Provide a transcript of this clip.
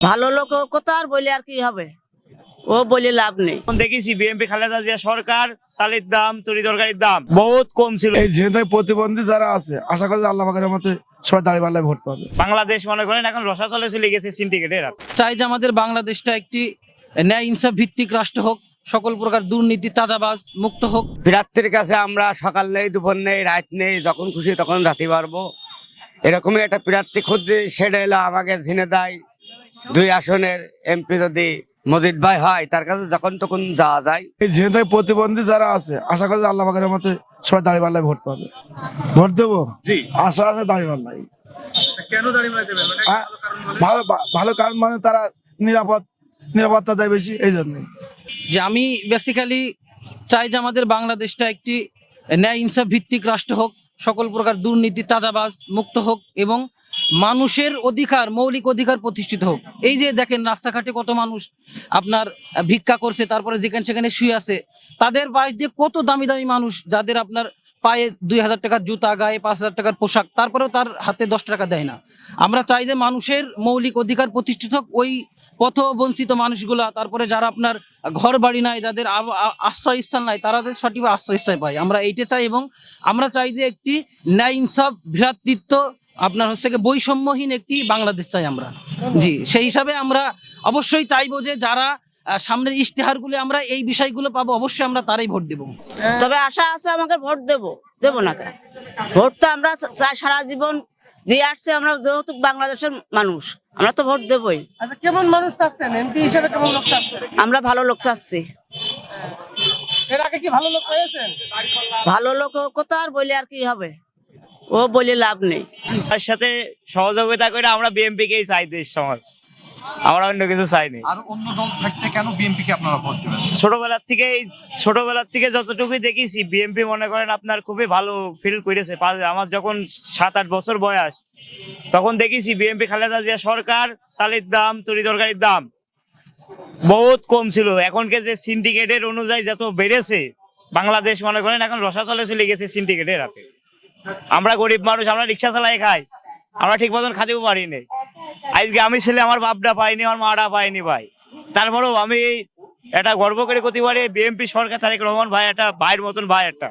ভালো লোক কথা আর বলে আর কি হবে, ও বলে লাভ নেই। দেখেছি বিএনপি খালেদা জিয়া সরকার চালের দাম তরি তরকারির দাম বহুত কম ছিল। এই যেহেতু প্রতিবন্ধী যারা আছে, আশা করি আল্লাহ পাকের মতে সবাই দাঁড়িয়ে ভোট পাবে। বাংলাদেশ মনে করেন এখন রসাতলে চলে গেছে সিন্ডিকেটের হাতে। চাই যে আমাদের বাংলাদেশটা একটি ন্যায় ইনসাফ ভিত্তিক রাষ্ট্র হোক, সকল প্রকার দুর্নীতি চাঁদাবাজ মুক্ত হোক। প্রার্থীর কাছে আমরা সকাল নেই, দুপুর নেই, রাত নেই, যখন খুশি তখন যাতে পারবো, এরকমই একটা প্রার্থী খুঁজছি। সেটা এলো আমাকে ঝিনে দেয় 2 আসনের এমপি যদি মজিদ ভাই হয়, তার কাছে যখন তখন যাওয়া যায়। এই যেহেতু প্রতিবন্ধী যারা আছে, আশা করি আল্লাহ পাকের মতে সবাই দাঁড়িয়ে ভোট পাবে। ভোট দেবো, আশা আছে দাঁড়িয়ে। কেন দাঁড়িয়ে দেবেন? মানে ভালো ভালো কারণ, মানে তারা নিরাপত্তা দেয় বেশি, এই জন্য। যে আমি বেসিক্যালি চাই যে আমাদের বাংলাদেশটা একটি ন্যায় ইনসাফ ভিত্তিক রাষ্ট্র হোক, সকল প্রকার দুর্নীতি চাঁদাবাজ মুক্ত হোক এবং মানুষের অধিকার, মৌলিক অধিকার প্রতিষ্ঠিত হোক। এই যে দেখেন রাস্তাঘাটে কত মানুষ আপনার ভিক্ষা করছে, তারপরে যেখানে সেখানে শুয়ে আছে, তাদের পাশ দিয়ে কত দামি দামি মানুষ, যাদের আপনার পায়ে 2000 টাকার জুতা, গায়ে 5000 টাকার পোশাক, তারপরেও তার হাতে 10 টাকা দেয় না। আমরা চাই যে মানুষের মৌলিক অধিকার প্রতিষ্ঠিত হোক, ওই পথ বঞ্চিত মানুষগুলা, তারপরে যারা আপনার ঘর বাড়ি নাই, যাদের আশ্রয়স্থান নাই, তারা যাতে সঠিক আশ্রয়স্থান পায়, আমরা এইটা চাই। এবং আমরা চাই যে একটি ন্যায় ইনসাফ ভ্রাতৃত্ব আপনার হচ্ছে বৈষম্যহীন একটি বাংলাদেশ চাই আমরা। জি, সেই হিসাবে আমরা অবশ্যই চাইবো যে যারা সামনের ইশতেহারগুলো আমরা এই বিষয়গুলো পাবো, অবশ্যই আমরা তারাই ভোট দেব। তবে আশা আছে আমাকে ভোট দেবো না কেন? ভোট তো আমরা সারা জীবন যে আসছে, আমরা যেহেতু বাংলাদেশের মানুষ, আমরা তো ভোট দেবই। আচ্ছা, কেমন মানুষ চাচ্ছেন এমপি হিসেবে? কেমন লোক চাচ্ছেন? আমরা ভালো লোক চাচ্ছি। এর আগে কি ভালো লোক পেয়েছেন? ভালো লোক কথা আর বলে আর কি হবে, ও বলে লাভ নেই। তার সাথে সহযোগিতা করে আমরা বিএনপি কেই চাই দেশ সমাজ, আমরা অন্য কিছু চাইনি। আর অন্য দল থাকতে কেন বিএনপি কে আপনারা ভোট দেবেন? ছোটবেলার থেকে যতটুকু দেখেছি বিএনপি মনে করেন আপনার খুবই ভালো ফিল করেছে। আমার যখন 7-8 বছর বয়স, তখন দেখেছি বিএনপি খালেদা জিয়া সরকার চালের দাম তরি তরকারির দাম বহুত কম ছিল। এখনকার যে সিন্ডিকেটের অনুযায়ী যত বেড়েছে, বাংলাদেশ মনে করেন এখন রসাতলে চলে গেছে সিন্ডিকেটের হাতে। আমরা গরিব মানুষ, আমরা রিক্সা চালাই খাই, আমরা ঠিক মতন খাতেও পারিনি। আজকে আমি ছেলে, আমার বাপটা পাইনি, আমার মাটা পাইনি ভাই। তারপরেও আমি এটা গর্ব করে করতে পারি, বিএনপি সরকার, তারেক রহমান ভাই একটা ভাইয়ের মতন ভাই একটা।